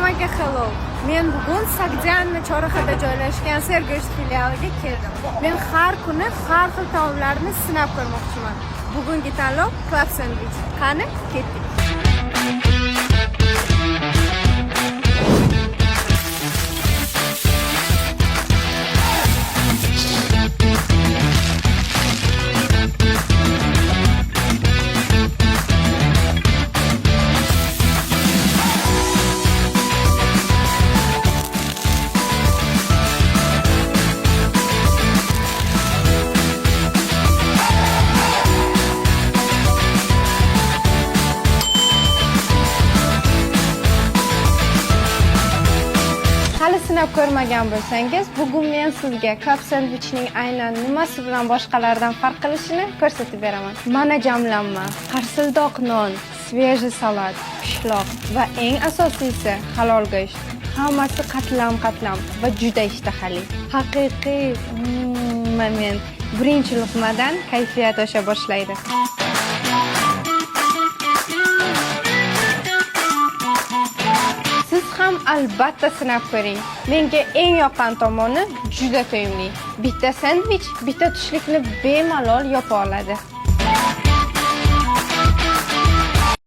Hammaga hello. Men bugun Sogdiana chorrahada joylashgan Sergo'sh filialiga keldim. Men har kuni har xil taomlarni sinab ko'rmoqchiman. Bugungi tanlov Club Sandwich. Qani, ketdik. Hali sinab ko'rmagan bo'lsangiz, bugun men sizga Club Sandwichning aynan nimasi bilan boshqalardan farq qilishini ko'rsatib beraman. Mana jamlanma, qarsildoq non, svejiy salat, pishloq va eng asosiysi halol go'sht. Hammasi qatlam-qatlam va juda ishtahali. Haqiqiy moment. Birinchi luqmadan kayfiyat osha boshlaydi. Siz ham albatta sinab ko'ring. Menga eng yoqqan tomoni juda to'yimli. Bitta sandvich, bitta tushlikni bemalol yopa oladi.